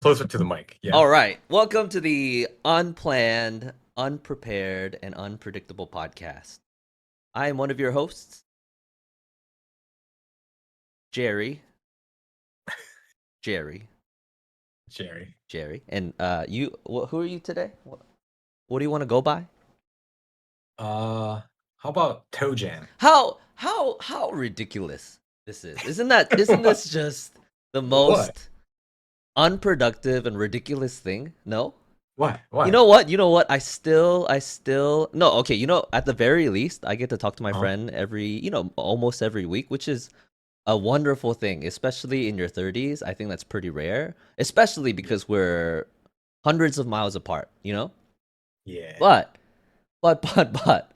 closer to the mic. Yeah. All right. Welcome to the Unplanned, Unprepared, and Unpredictable podcast. I am one of your hosts, Jerry. Jerry. Jerry. Jerry. And who are you today? What do you want to go by? How about Tojan? How ridiculous this is. Isn't What? this just the What? most unproductive and ridiculous thing? No? What? You What? know what? You know what? I still no, okay, at the very least, I get to talk to my Huh? friend almost every week, which is a wonderful thing, especially in your 30s. I think that's pretty rare, especially because we're hundreds of miles apart. Yeah. But but but but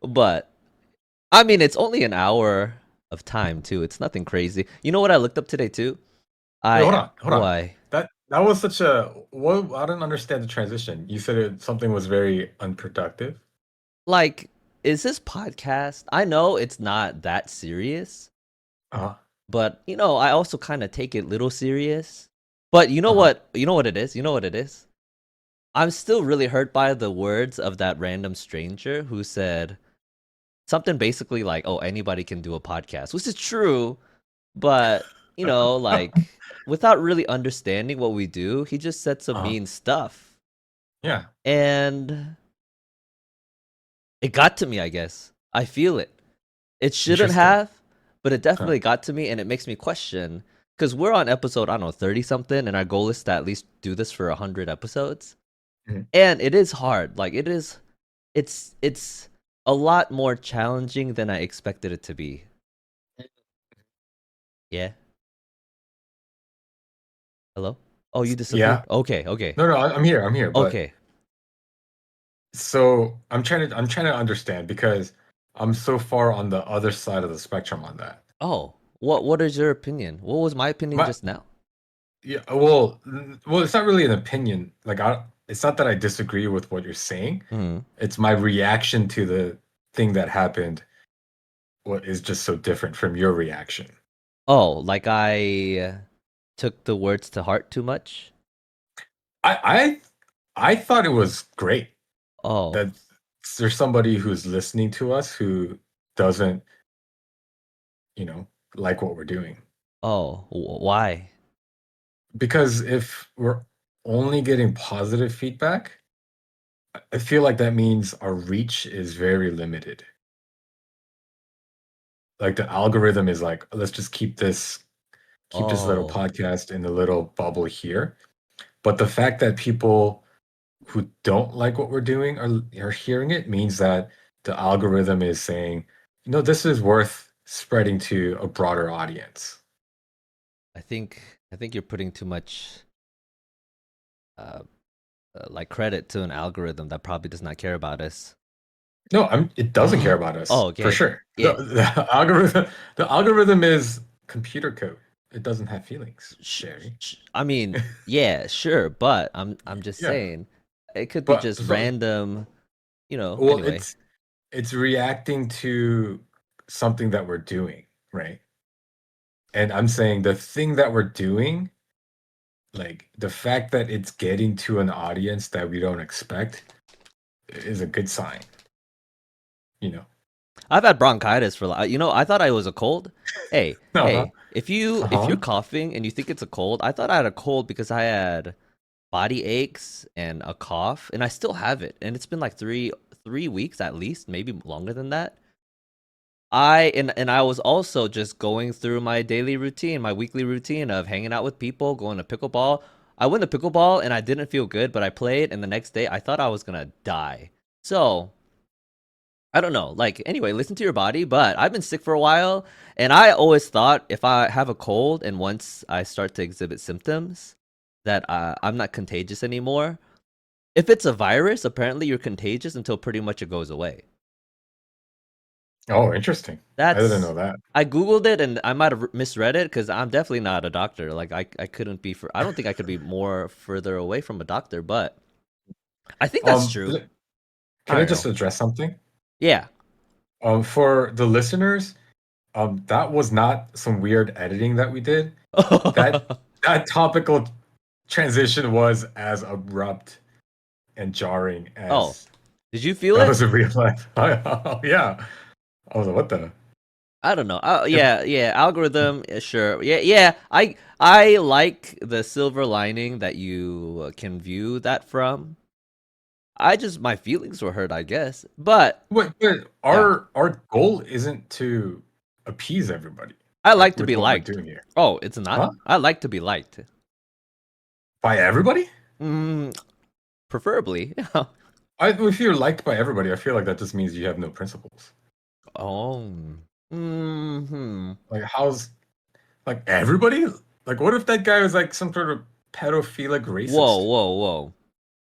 but I mean, it's only an hour of time too. It's nothing crazy. You know what I looked up today too? Wait, hold I on. Hold on. why? That was such a what? I don't understand the transition. You said something was very unproductive. Like, is this podcast? I know it's not that serious, Uh-huh. but I also kind of take it little serious. But you know Uh-huh. what? You know what it is? You know what it is? I'm still really hurt by the words of that random stranger who said something basically like, "Oh, anybody can do a podcast," which is true, but like without really understanding what we do, he just said some Uh-huh. mean stuff, Yeah. and it got to me. I guess I feel it. It shouldn't Interesting. have, but it Huh. definitely got to me, and it makes me question because we're on episode, I don't know, 30 something, and our goal is to at least do this for 100 episodes. Mhm. And it is hard. Like, it's a lot more challenging than I expected it to be. Yeah. Hello? Oh, you disappeared? Yeah. Okay, okay, No, no, I'm here. I'm here. But okay. so I'm trying to understand because I'm so far on the other side of the spectrum on that. Oh, what is your opinion? What was my opinion My just now? Yeah, well, it's not really an opinion. It's not that I disagree with what you're saying. Hmm. It's my reaction to the thing that happened. What is just so different from your reaction? Oh, like I took the words to heart too much? I I thought it was great Oh, that there's somebody who's listening to us who doesn't, you know, like what we're doing. oh, why? Because if we're only getting positive feedback, I feel like that means our reach is very limited. Like the algorithm is like, let's just keep this little Oh, podcast in the little bubble here. But the fact that people who don't like what we're doing are hearing it means that the algorithm is saying, this is worth spreading to a broader audience. I think you're putting too much uh, like credit to an algorithm that probably does not care about us. No, it doesn't care about Oh, us for okay. sure. The, Yeah. the algorithm is computer code. It doesn't have feelings, Jerry. I mean, yeah, sure, but I'm just Yeah, saying it could be but just random, well, anyway. it's reacting to something that we're doing, right? And I'm saying the thing that we're doing, like the fact that it's getting to an audience that we don't expect, is a good sign, you know? I've had bronchitis for I thought I was a cold. Hey, Uh-huh. hey, if you're Uh-huh. coughing and you think it's a cold, I thought I had a cold because I had body aches and a cough, and I still have it, and it's been like three weeks at least, maybe longer than that. And I was also just going through my daily routine, my weekly routine of hanging out with people, going to pickleball. I went to pickleball and I didn't feel good, but I played, and the next day I thought I was gonna die. So I don't know. Like, anyway, listen to your body. But I've been sick for a while, and I always thought if I have a cold and once I start to exhibit symptoms, that I'm not contagious anymore. If it's a virus, apparently you're contagious until pretty much it goes away. Oh, interesting. I didn't That's know that. I googled it and I might have misread it because I'm definitely not a doctor. Like I couldn't be I don't think I could be more further away from a doctor, but I think that's true. Can I I don't just know. address something? Yeah. For the listeners, that was not some weird editing that we did. That that topical transition was as abrupt and jarring Oh, as did you feel it? those in real life. Yeah. I was like, what the? I don't know. If, Yeah. Algorithm, sure. Yeah. I like the silver lining that you can view that from. I just my feelings were hurt, I guess. But but yeah, our goal isn't to appease everybody, I like like to with be what we're liked. doing here. Oh, it's not. Huh? I like to be liked. By everybody? Mm, preferably. If you're liked by everybody, I feel like that just means you have no principles. Oh. Hmm. Like, how's like everybody? Like, what if that guy was like some sort of pedophilic Whoa, racist? whoa, whoa.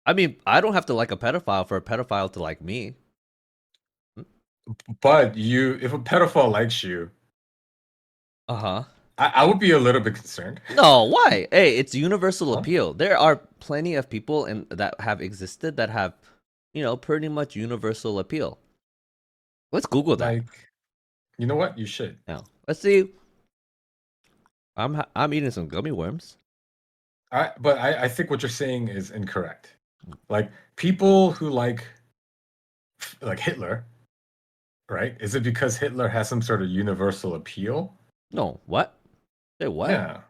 I mean, I don't have to like a pedophile for a pedophile to like me. But if a pedophile likes you, Uh huh. I would be a little bit concerned. No, why? Hey, it's universal Huh? appeal. There are plenty of people that have existed that have, pretty much universal appeal. Let's Google that. Like, you know what? You should. Now, let's see. I'm eating some gummy worms. But I think what you're saying is incorrect. Like, people who like Hitler, right? Is it because Hitler has some sort of universal appeal? No, what? Say what? Yeah.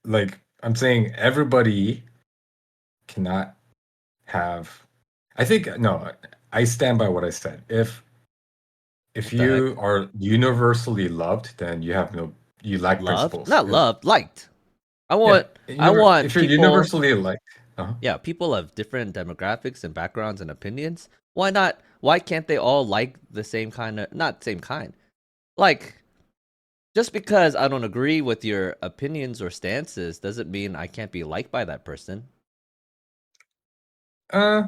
Like, I'm saying everybody cannot have. I think no. I stand by what I said. If What the heck? you are universally loved, then you lack Loved? principles. Not loved, liked. I Yeah, want I if want you're people, universally liked, yeah, people of different demographics and backgrounds and opinions. Why not? Why can't they all like the same kind of not same kind? Like just because I don't agree with your opinions or stances doesn't mean I can't be liked by that person. uh,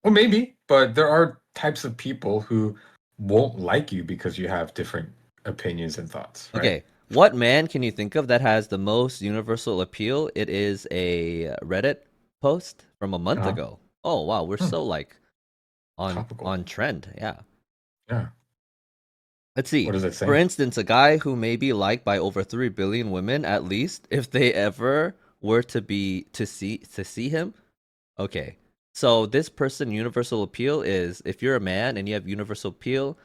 well, maybe, but there are types of people who won't like you because you have different opinions and thoughts, right? Okay, what man can you think of that has the most universal appeal? It is a Reddit post from a month Uh, ago. Oh wow, we're hmm, so like on topical. on trend. Yeah. Yeah. Let's What see. does it For say? instance, a guy who may be liked by over 3 billion women at least if they ever were to see him. Okay. So this person universal appeal is if you're a man and you have universal appeal,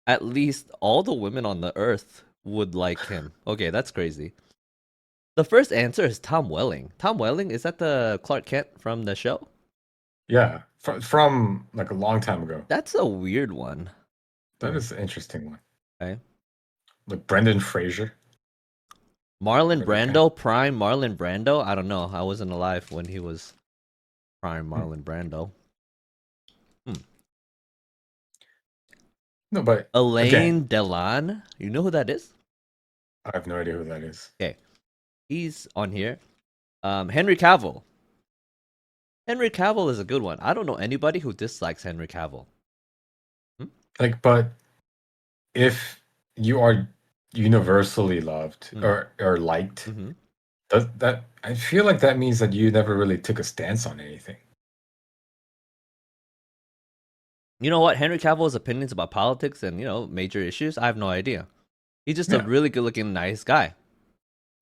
at least all the women on the earth would like him. Okay, that's crazy. The first answer is Tom Welling. Tom Welling, is that the Clark Kent from the show? Yeah, from like a long time ago. That's a weird one. That Hmm. is an interesting one. Okay. Like Brendan Fraser. Marlon Remember that guy? Brando, prime Marlon Brando. I don't know. I wasn't alive when he was prime Hmm. Marlon Brando. Hmm. No, but again, Elaine Delon. You know who that is? I have no idea who that is. Okay. He's on here. Henry Cavill. Henry Cavill is a good one. I don't know anybody who dislikes Henry Cavill. Hmm? Like, but if you are universally loved Hmm. or liked, Mm-hmm. does that I feel like that means that you never really took a stance on anything. You know what? Henry Cavill's opinions about politics and major issues. I have no idea. He's just a Yeah, really good-looking, nice guy.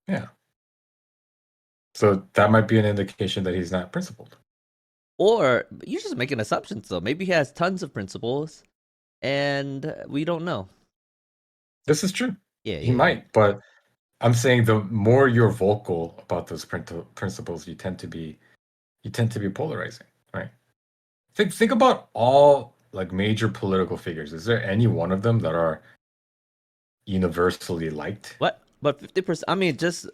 yeah. So that might be an indication that he's not principled. Or you're just making assumptions, though. Maybe he has tons of principles, and we don't know. This is true. Yeah, He yeah, yeah. might, but I'm saying the more you're vocal about those principles, you tend to be polarizing, right? Think about all like major political figures. Is there any one of them that are universally liked? What? But 50%. I mean, just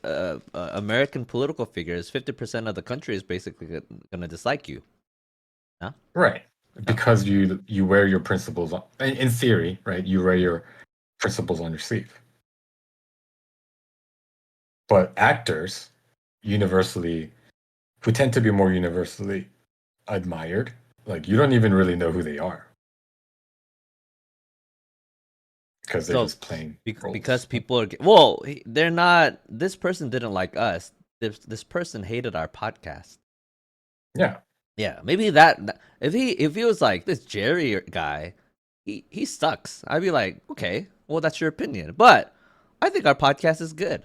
American political figures. 50% of the country is basically gonna dislike you. Huh? Right. No. Because you wear your principles in theory, right? You wear your principles on your sleeve. But actors universally who tend to be more universally admired, like you don't even really know who they are because they're So, just playing because roles. people are well, they're not. This person didn't like us. This person hated our podcast. Yeah. Yeah, maybe that if he was like this Jerry guy, he sucks. I'd be like, okay, well that's your opinion, but I think our podcast is good.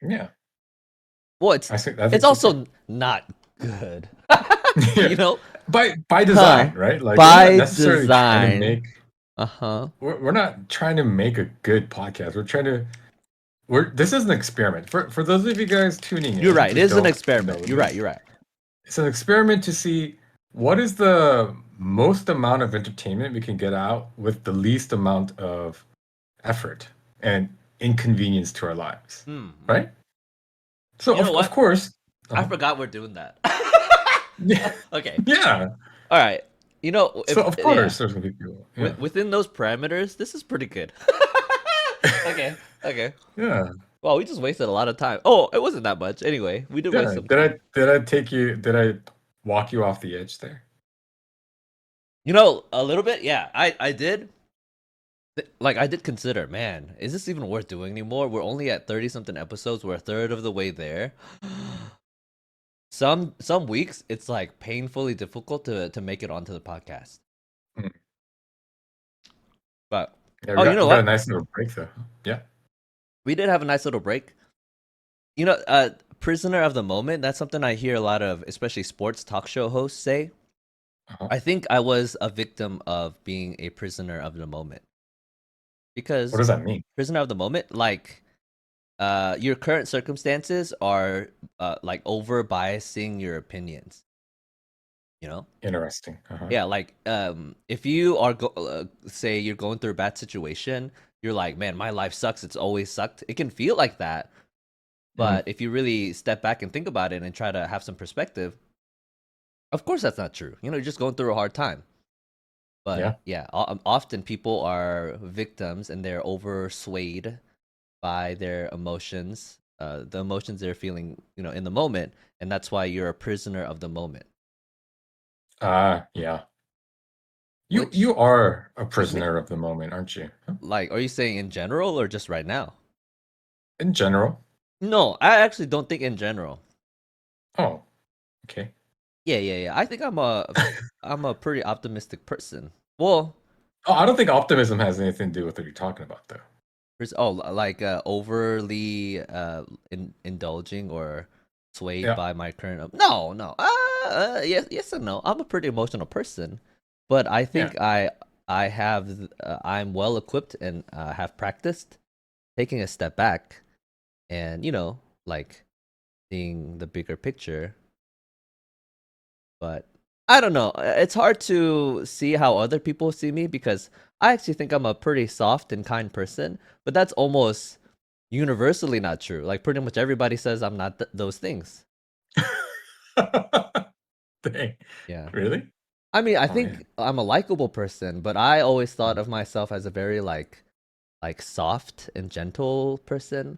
Yeah, Well, I it's think so too. also not good. Yeah, You know? by Huh. design, right? Like we're not By necessarily trying to design. make Uh-huh. we're not trying to make a good podcast. We're trying to we're this is an experiment. For those of you guys tuning You're in right. It who is an don't experiment. know You're right. this, You're right. it's an experiment to see what is the most amount of entertainment we can get out with the least amount of effort and inconvenience to our lives, Hmm. right? So You know of what? course, I uh-huh. forgot we're doing that. Yeah, Okay. yeah. All right. You know, So if of yeah, course there's gonna be people. Yeah, within those parameters, this is pretty good. Okay. Okay. yeah, Well, we just wasted a lot of time. Oh, it wasn't that much. Anyway, we did waste yeah. some time. Did I take you? Did I walk you off the edge there? You know, a little bit. Yeah, I did. Like I did consider, man, is this even worth doing anymore? We're only at 30 something episodes. We're a third of the way there. Some weeks it's like painfully difficult to make it onto the podcast. Hmm. But Yeah, oh, you know we got a what? nice little break though. Yeah. We did have a nice little break. You know, prisoner of the moment, that's something I hear a lot of, especially sports talk show hosts say. Uh-huh. I think I was a victim of being a prisoner of the moment. What Because does that mean? prisoner of the moment, like your current circumstances are like over biasing your opinions, you know? Interesting. Uh-huh. Yeah, like if you are say you're going through a bad situation, you're like, man, my life sucks, it's always sucked. It can feel like that. Mm, But if you really step back and think about it and try to have some perspective, of course that's not true. You know, you're just going through a hard time. But yeah. yeah, often people are victims and they're over swayed by their emotions, the emotions they're feeling, you know, in the moment, and that's why you're a prisoner of the moment. Yeah. Which, You are a excuse me, prisoner of the moment, aren't you? Huh? like, are you saying in general or just right now? In general. No, I actually don't think in general. Oh, okay. Yeah. I think I'm a pretty optimistic person. Well, Oh, I don't think optimism has anything to do with what you're talking about though. like overly indulging or swayed Yeah. by my current. No. Yes and no. I'm a pretty emotional person, but I Yeah. think I have I'm well equipped and have practiced taking a step back and like seeing the bigger picture. But I don't know. It's hard to see how other people see me because I actually think I'm a pretty soft and kind person, but that's almost universally not true. Like pretty much everybody says I'm not those things. Dang. Yeah. Really? I mean, I Oh yeah. think I'm a likable person, but I always thought of myself as a very like soft and gentle person.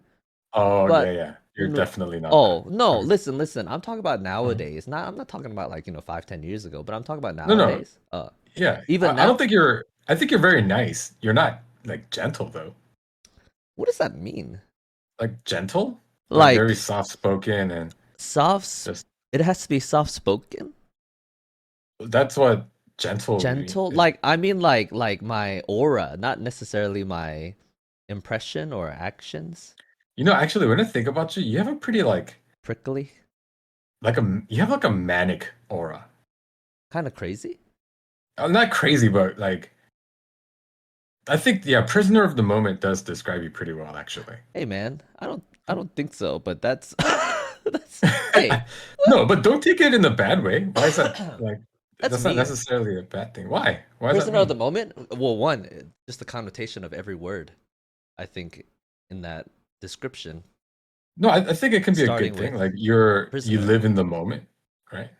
Oh yeah, But yeah. You're no, definitely not that. oh no, Okay. listen. I'm talking about Uh-huh. nowadays. Not I'm not talking about like 5-10 years ago, but I'm talking about No, no. nowadays. Yeah. Even I don't now. think you're I think you're very nice. You're not like gentle though. What does that mean? Like gentle? Like very Like soft spoken and soft. just It has to be soft spoken, that's what gentle gentle. is. Like I mean, like my aura, not necessarily my impression or actions. You know, actually, when I think about you, you have a pretty Prickly, you have like a manic aura. kind of crazy. Not crazy, but like I think yeah, prisoner of the moment does describe you pretty well, actually. Hey man, I don't think so, but that's that's hey, No, but don't take it in a bad way. Why is that what? like That's that's not mean. necessarily a bad thing. Why? Why does that Prisoner of mean? the moment. Well, one, just the connotation of every word. I think in that description, No, I think it can be a good starting thing. with Like you prisoner, live in the moment, right?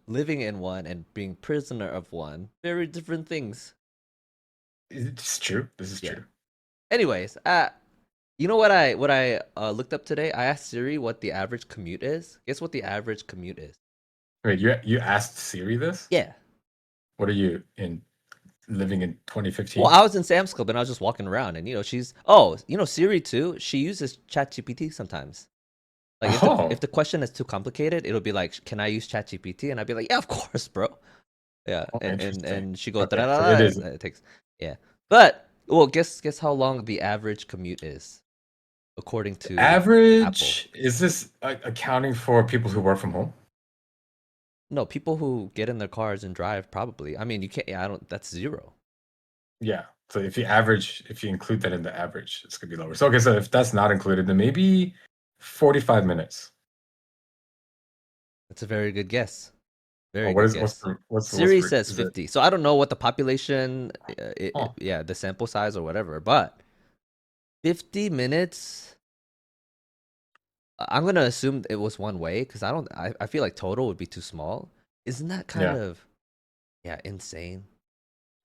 living in one and being prisoner of one, very different things. It's true. This is Yeah. true. Anyways, you know what I looked up today? I asked Siri what the average commute is. Guess what the average commute is? Wait, you asked Siri this? Yeah. What are you in living in Well, 2015? I was in Sam's Club and I was just walking around, and she's Siri too. She uses ChatGPT sometimes. Like if Oh, the question is too complicated, it'll be like, "Can I use ChatGPT?" And I'd be like, "Yeah, of course, bro." Yeah, oh, and interesting. and she goes da Okay, da so da, it is. and it takes, yeah. But well, guess how long the average commute is? according to Apple. Average, is this accounting for people who work from home? No, people who get in their cars and drive probably. I mean, you can't. Yeah, I don't. That's zero. Yeah. So if you average, if you include that in the average, it's gonna be lower. So okay, so if that's not included, then maybe 45 minutes. That's a very good guess. Oh, Very good guess. what's Siri says is it? 50. So I don't know what the population, Oh, yeah, the sample size or whatever, but 50 minutes. I'm gonna assume it was one way because I don't. I feel like total would be too small. Isn't that kind yeah. of yeah insane?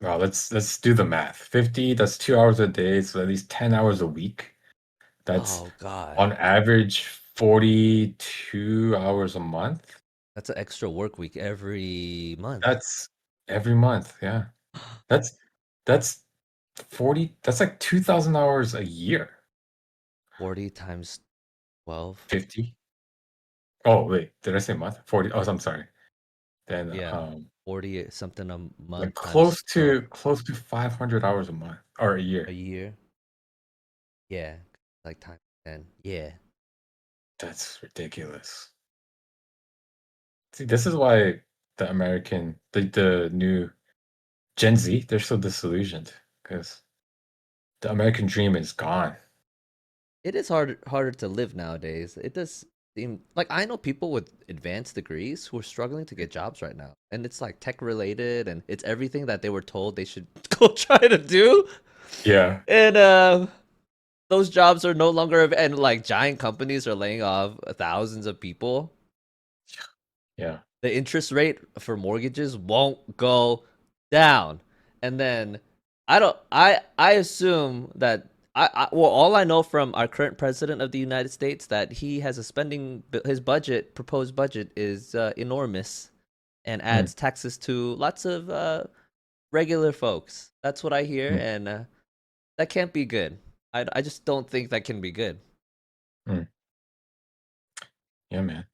Well, let's do the math. 50, that's 2 hours a day, so at least 10 hours a week. That's Oh God, on average 42 hours a month. that's an extra work week every month. That's every month. Yeah. That's that's 40, that's like 2,000 hours a year. 40 times 12. 50. Oh, wait, did I say month? 40. Oh, I'm sorry. Then Yeah, 40 something a like month times 12 close to 500 hours a month or a a year. year. Yeah, like times 10. Yeah. That's ridiculous. See, this is why the new Gen Z, they're so disillusioned because the American dream is gone. It is harder to live nowadays. It does seem like I know people with advanced degrees who are struggling to get jobs right now. And it's like tech related and it's everything that they were told they should go try to do. Yeah, And those jobs are no longer and like giant companies are laying off thousands of people. yeah. The interest rate for mortgages won't go down. And then I assume that well all I know from our current president of the United States that he has a spending his budget proposed budget is enormous and Mm, adds taxes to lots of regular folks. That's what I hear mm, and that can't be good. I just don't think that can be good. mm. Yeah, man.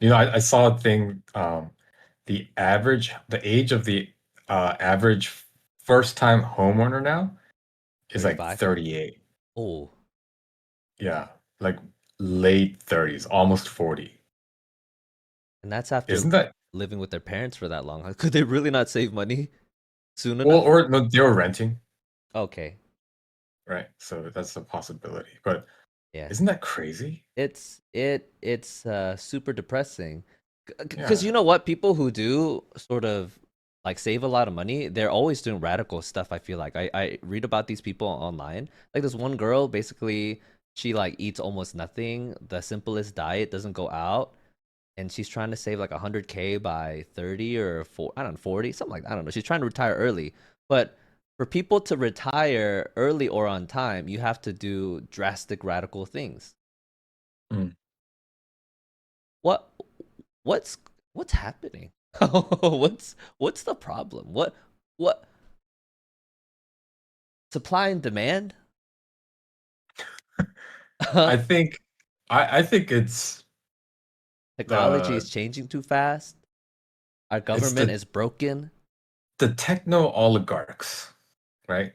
I saw a thing. The age of the average first time homeowner now is like 35. 38. Oh, Yeah, like late 30s, almost 40. and that's after Isn't that living with their parents for that long. Could they really not save money soon well? enough? Or no, they were renting, Okay. right? So that's a possibility. But Yeah. isn't that crazy? It's super depressing. Cuz Yeah. you know what, people who do sort of like save a lot of money, they're always doing radical stuff, I feel like. I read about these people online. Like this one girl basically she like eats almost nothing, the simplest diet, doesn't go out, and she's trying to save like 100K by 30 or 4, I don't know, 40, something like that. I don't know. She's trying to retire early. But for people to retire early or on time, you have to do drastic radical things. Mm. What what's what's happening? What's the problem? What supply and demand? I think I think Technology the is changing too fast. Our it's government is broken. the techno oligarchs, right?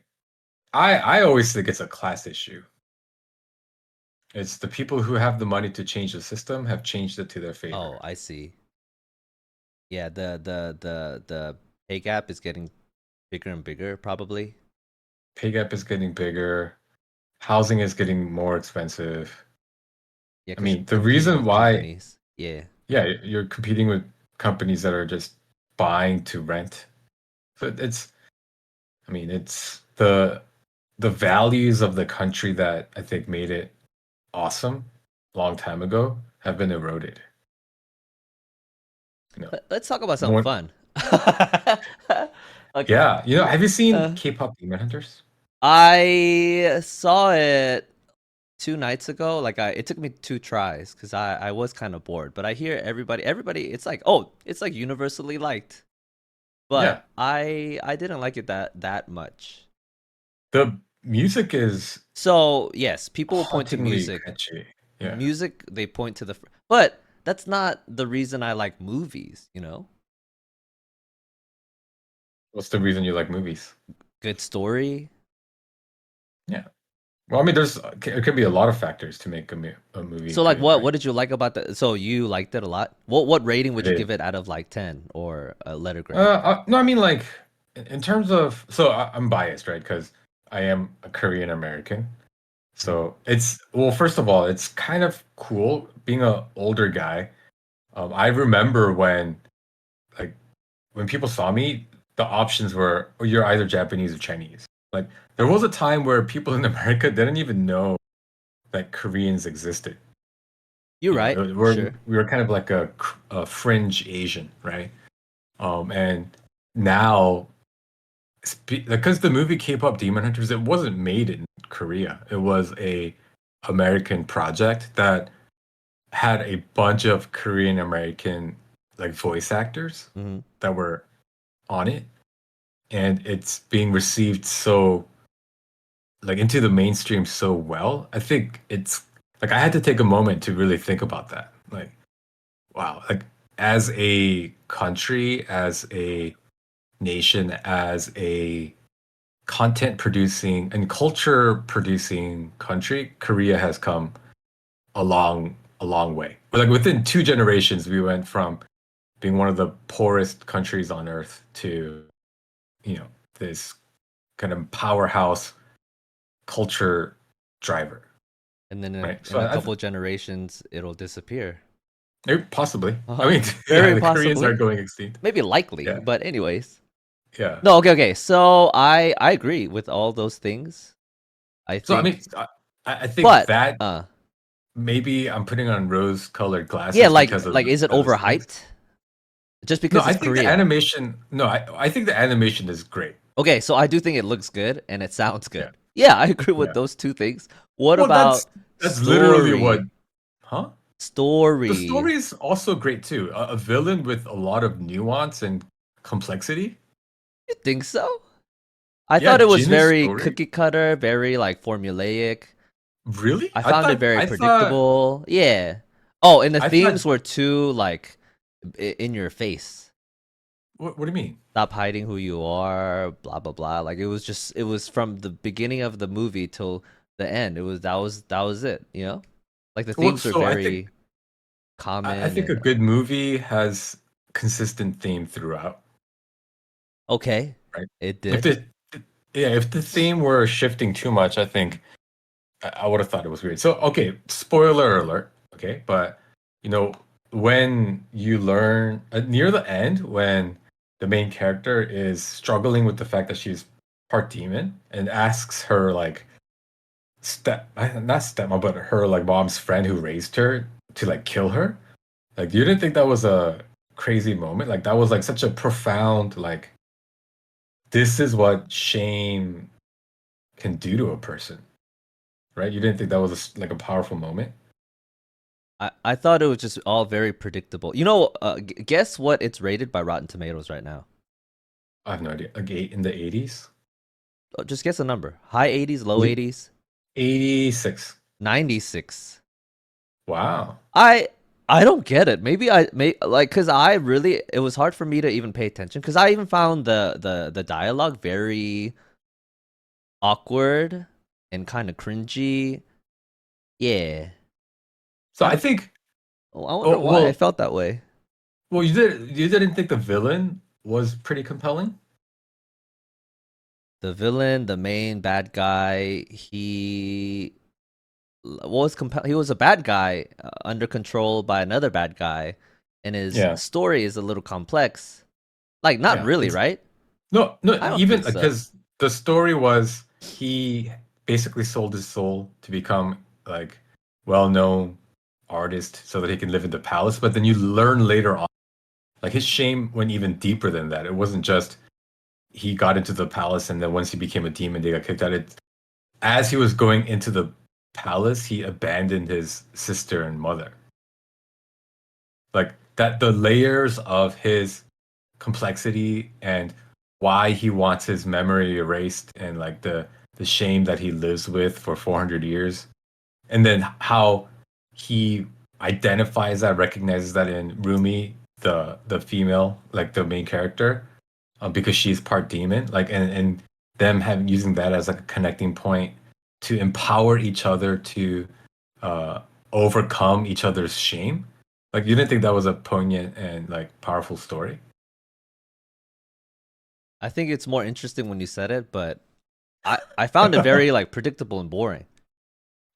I always think it's a class issue. It's the people who have the money to change the system have changed it to their Oh, favor. I see. Yeah, the pay gap is getting bigger and bigger probably. Pay gap is getting bigger. Housing is getting more expensive. Yeah, I because you're mean, the competing reason with why, companies. Yeah. yeah, you're competing with companies that are just buying to rent. So I mean, it's the values of the country that I think made it awesome long time ago have been eroded. You know, Let's talk about no something one, fun. Okay. yeah, have you seen Uh, K-pop Demon Hunters? I saw it 2 nights ago. Like it took me two tries because I was kind of bored. But I hear everybody. It's like it's like universally liked. Yeah, But I didn't like it that much. the music is So yes, people will point to hauntingly music. catchy. Yeah. Music they point to but that's not the reason I like movies. What's the reason you like movies? Good story. Yeah. Well, I mean, it could be a lot of factors to make a movie So like good, what right? did you like about the so you liked it a lot? What rating I would you give did. it out of like 10 or a letter grade? No, I mean, like, in terms of, I'm biased, right? Because I am a Korean American. Mhm. So well, first of all, it's kind of cool being an older guy. I remember like, when people saw me, the options were, oh, you're either Japanese or Chinese. Like, there was a time where people in America didn't even know that Koreans existed. You're right. Sure. We were kind of like a fringe Asian, right? And now, because the movie K-pop Demon Hunters, it wasn't made in Korea. It was a American project that had a bunch of Korean American like voice actors Hmm. that were on it, and it's being received so like into the mainstream so well. I think it's like I had to take a moment to really think about that. Like, wow, like as a country, as a nation, as a content producing and culture producing country, Korea has come a long way. But like within 2 generations, we went from being one of the poorest countries on earth to, you know, this kind of powerhouse culture driver, And then right? in So a couple generations it'll disappear. possibly. I Uh-huh. mean, yeah, Very the Koreans are possibly. going extinct. Maybe likely, Yeah, but anyways. yeah. No, okay, okay. So I agree with all those things. I So I mean, think I think but that maybe I'm putting on rose-colored yeah, glasses because of like is it those things. overhyped? Just No, because I it's think the Korea. animation. No, I think the animation is great. Okay, so I do think it looks good and it sounds Yeah, good. Yeah, I agree with yeah. those two things. What Well, about that's literally what. story? Huh? The Story. story is also great too. A villain with a lot of nuance and complexity. You think so? I Yeah, thought it was Jin's very story. cookie cutter, very like formulaic. Really? I found it very predictable. Yeah. Oh, and the I thought. themes were too like in your face. What do you mean? Stop hiding who you are, blah blah blah. Like it was from the beginning of the movie till the end. That was it, you know? Like the Well, themes were so very I common think a and good movie has consistent theme throughout, okay. right? It If did. the yeah, if the theme were shifting too much, I think I would have thought it was weird. So, okay, spoiler alert. Okay, but you know, when you learn near the end, when the main character is struggling with the fact that she's part demon and asks her like not stepmom, but her like mom's friend who raised her to like kill her. Like, you didn't think that was a crazy moment? Like, that was like such a profound like this is what shame can do to a person, right? You didn't think that was like a powerful moment? I thought it was just all very predictable. You know, guess what it's rated by Rotten Tomatoes right now? I have no idea. Like in the 80s? Just guess a number. High 80s, low 80s, 86. 96. Wow. I I don't get it. Maybe I may like cuz I really it was hard for me to even pay attention cuz I even found the dialogue very awkward and kind of cringy. Yeah. So I I don't think I wonder oh why I felt that way. you didn't think the villain was pretty compelling? The villain, the main bad guy, he was a bad guy under control by another bad guy and his Yeah. story is a little complex. Like not Yeah. really, right? No, I don't even think so. because the story was he basically sold his soul to become like well-known artist so that he can live in the palace. But then you learn later on, like his shame went even deeper than that. It wasn't just he got into the palace and then once he became a demon, they got kicked out. It as he was going into the palace, he abandoned his sister and mother. Like that, the layers of his complexity and why he wants his memory erased and like the shame that he lives with for 400 years and then how he identifies that recognizes that in Rumi the female like the main character because she's part demon like and them having using that as like a connecting point to empower each other to uh, overcome each other's shame. Like you didn't think that was a poignant and like powerful story? I think it's more interesting when you said it, but I found it very like predictable and boring.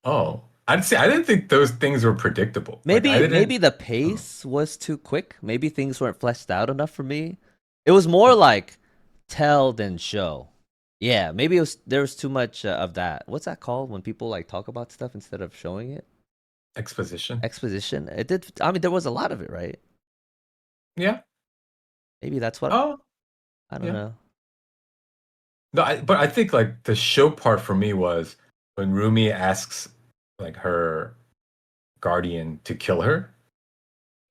Oh, I'd say I didn't think those things were predictable. Like I Maybe didn't. the Oh, pace was too quick. Maybe things weren't fleshed out enough for me. It was more like tell than show. Yeah, maybe there was too much of that. What's that called when people like talk about stuff instead of showing it? exposition. Exposition. It did. I mean, there was a lot of it, right? Yeah. Maybe that's what Oh, I don't yeah. know. No, but I think like the show part for me was when Rumi asks like her guardian to kill her.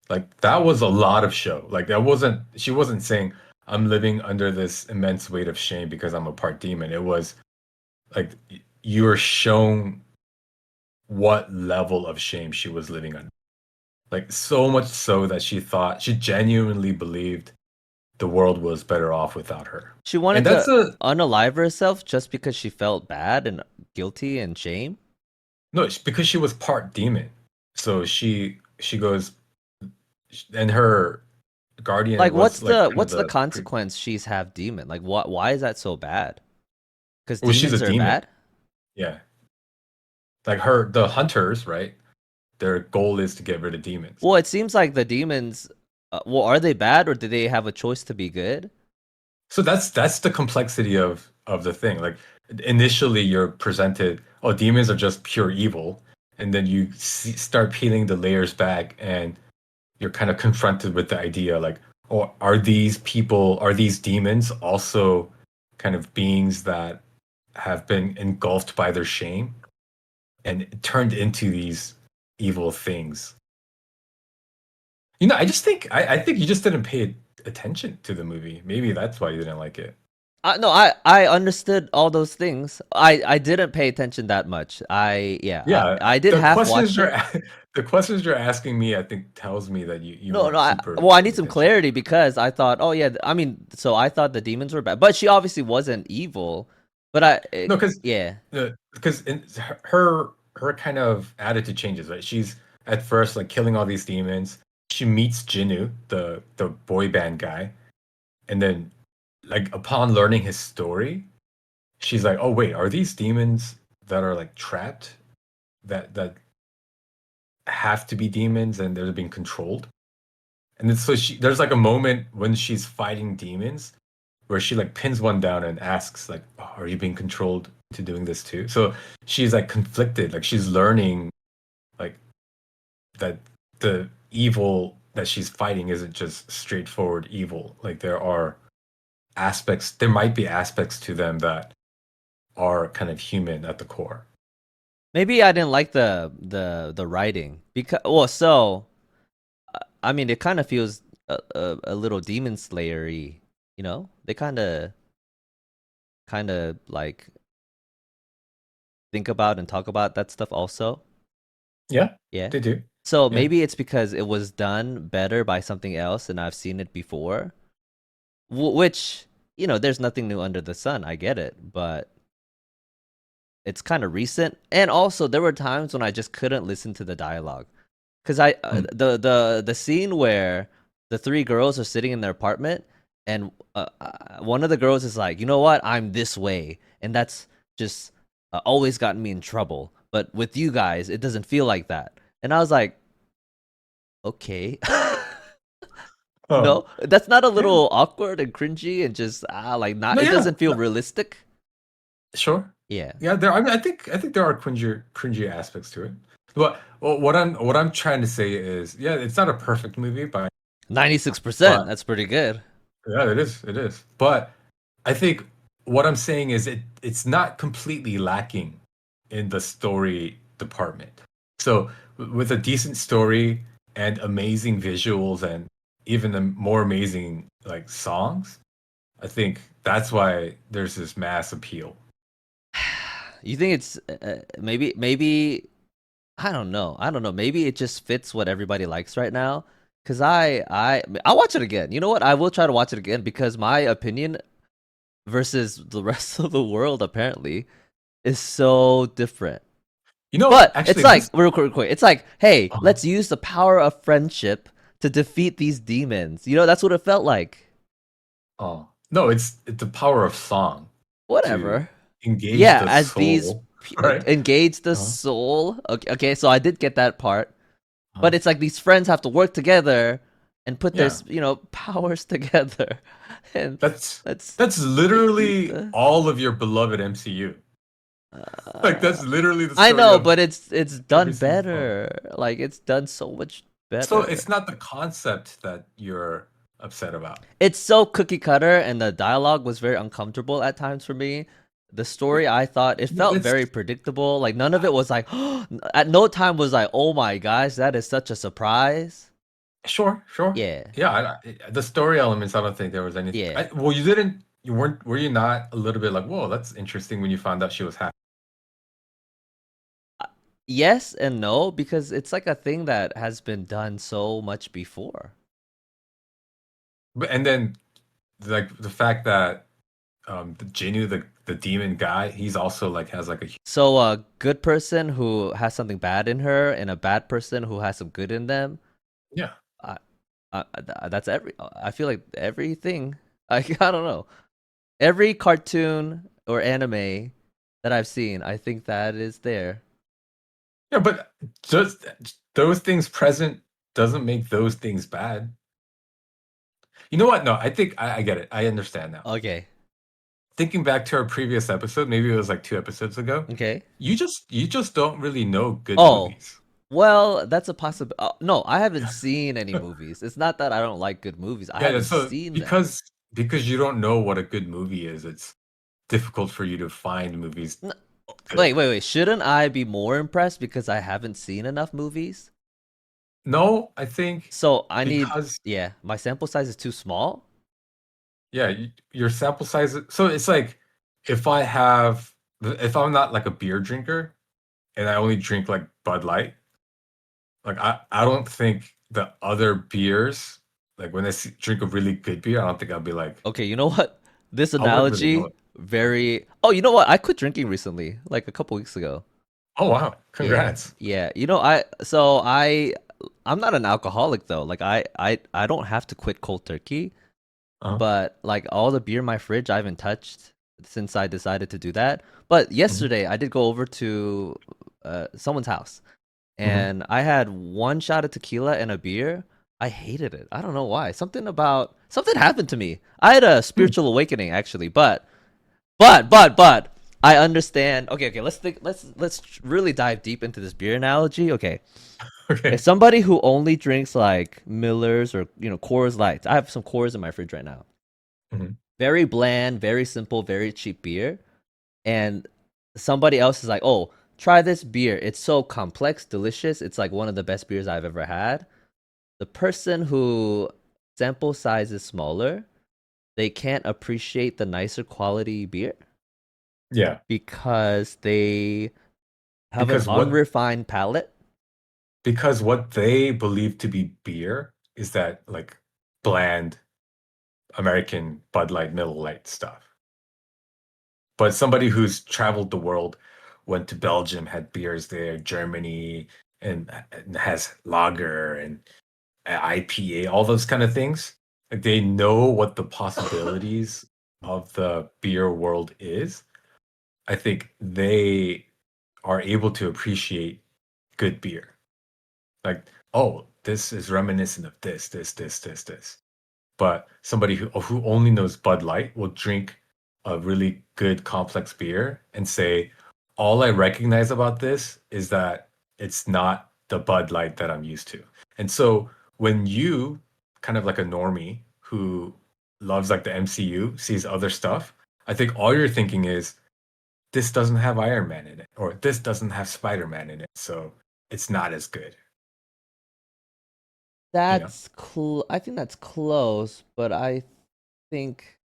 Like that was a lot of show. Like that wasn't she wasn't saying I'm living under this immense weight of shame because I'm a part demon. It was like you were shown what level of shame she was living under. Like so much so that she genuinely believed the world was better off without her. She And wanted that's to a unalive herself just because she felt bad and guilty and shame. no, it's because she was part demon. So she goes and her guardian Like, was like kind of what's the the consequence she's half demon? Like, what? Why is that so bad? Because well, she's a demons are demon. bad. Yeah. Like the hunters, right? Their goal is to get rid of demons. Well, it seems like the demons. Well, are they bad or do they have a choice to be good? So that's the complexity of the thing. Like initially you're presented, oh, demons are just pure evil, and then you start peeling the layers back and you're kind of confronted with the idea like, oh, are these demons also kind of beings that have been engulfed by their shame and turned into these evil things? I just think I think you just didn't pay attention to the movie. Maybe that's why you didn't like it. No, I understood all those things. I didn't pay attention that much. Yeah, I did the half questions watch you're it. the questions you're asking me, I think tells me that you No, no. weren't super Well, I paying need some attention. clarity because I thought, oh yeah. I mean, so I thought the demons were bad, but she obviously wasn't evil. But No, because yeah. in her kind of attitude changes, right? She's at first like killing all these demons. She meets Jinnu, the boy band guy, and then like upon learning his story, she's like, "Oh wait, are these demons that are like trapped that have to be demons and they're being controlled?" And then so there's like a moment when she's fighting demons where she like pins one down and asks like, oh, "Are you being controlled to doing this too?" So she's like conflicted. Like she's learning like that the evil that she's fighting isn't just straightforward evil. Like there might be aspects to them that are kind of human at the core. Maybe I didn't like the writing because well, so I mean, it kind of feels a little demon slayery. You know, they kind of like think about and talk about that stuff also. Yeah, Yeah. they do. So Yeah. maybe it's because it was done better by something else and I've seen it before. Which, there's nothing new under the sun. I get it, but it's kind of recent. And also, there were times when I just couldn't listen to the dialogue because Mm. the scene where the three girls are sitting in their apartment and one of the girls is like, you know what, I'm this way, and that's just always gotten me in trouble. But with you guys, it doesn't feel like that. And I was like, okay. Oh, No, that's not a yeah. little awkward and cringy and just like not. No, It yeah. doesn't feel realistic. Sure. Yeah, Yeah, there. I mean, I think there are cringy aspects to it. What I'm trying to say is, yeah, it's not a perfect movie, 96%. but That's pretty good. yeah, it is. It is. But I think what I'm saying is it's not completely lacking in the story department. So with a decent story and amazing visuals and even more amazing like songs, I think that's why there's this mass appeal. You think it's maybe I don't know. Maybe it just fits what everybody likes right now. Cause I'll watch it again. You know what? I will try to watch it again because my opinion versus the rest of the world apparently. is so different. You know, But it's actually, like this. real quick, real quick. It's like, hey, uh let's use the power of friendship to defeat these demons. You know, that's what it felt like. Oh no, it's the power of song to Whatever. engage Yeah, the as these soul, right? engage the Uh-huh. soul. Okay, okay, so I did get that part. Uh-huh. But it's like these friends have to work together and put their Yeah, powers together, and that's let's that's defeat literally the. all of your beloved MCU. Like Uh, that's literally the I story know, of but it's every done single song. better. Like it's done so much So better. it's not the concept that you're upset about. It's so cookie cutter, and the dialogue was very uncomfortable at times for me. The story, I thought it felt It's very predictable. Like none of it was like, at no time was like, oh my gosh, that is such a surprise. sure, sure. Yeah, Yeah, the story elements, I don't think there was anything. yeah. Well, you didn't, you weren't, were you not a little bit like, whoa, that's interesting when you found out she was happy? Yes and no, because it's like a thing that has been done so much before. But and then like the fact that the Jinnu, the demon guy, he's also like has like a So a good person who has something bad in her and a bad person who has some good in them, yeah. I, that's every. I feel like everything. I don't know. Every cartoon or anime that I've seen, I think that is there. Yeah, but just those things present doesn't make those things bad. You know what? No, I think I get it. I understand now. Okay. Thinking back to our previous episode, maybe it was like 2 episodes ago. Okay. You just don't really know good Oh, movies. well, that's a possible. No, I haven't seen any movies. It's not that I don't like good movies. I Yeah, yeah. haven't So seen them. because you don't know what a good movie is, it's difficult for you to find movies N- good. wait. Shouldn't I be more impressed because I haven't seen enough movies? No, I think So I need, because yeah, my sample size is too small. yeah, your sample size. So it's like if I'm not like a beer drinker and I only drink like Bud Light, like I don't think the other beers, like when drink a really good beer, I don't think I'll be like Okay, you know what? This I wouldn't really know analogy it. very. Oh, you know what? I quit drinking recently, like a couple weeks ago. Oh wow, Yeah, congrats. yeah. I'm not an alcoholic though. Like I don't have to quit cold turkey, Uh-huh. but like all the beer in my fridge I haven't touched since I decided to do that. But Hmm. yesterday I did go over to someone's house Hmm. and I had one shot of tequila and a beer. I hated it. I don't know why. Something happened to me. I had a Hmm. spiritual awakening actually, but I understand. Okay, okay. Let's think. Let's really dive deep into this beer analogy. Okay, as Okay. somebody who only drinks like Millers or Coors Lights, I have some Coors in my fridge right now. Hmm. Very bland, very simple, very cheap beer. And somebody else is like, "Oh, try this beer. It's so complex, delicious. It's like one of the best beers I've ever had." The person who sample size is smaller, they can't appreciate the nicer quality beer Yeah, because they have an because unrefined palate. what they believe to be beer is that like bland American Bud Light, Miller Lite stuff. But somebody who's traveled the world, went to Belgium, had beers there, Germany, and has lager and IPA, all those kind of things. Like they know what the possibilities of the beer world is. I think they are able to appreciate good beer. Like, oh, this is reminiscent of this. But somebody who only knows Bud Light will drink a really good complex beer and say, all I recognize about this is that it's not the Bud Light that I'm used to. And so when you kind of like a normie who loves like the MCU sees other stuff, I think all you're thinking is this doesn't have Iron Man in it or this doesn't have Spider-Man in it, so it's not as good, you know? I think that's close, but I think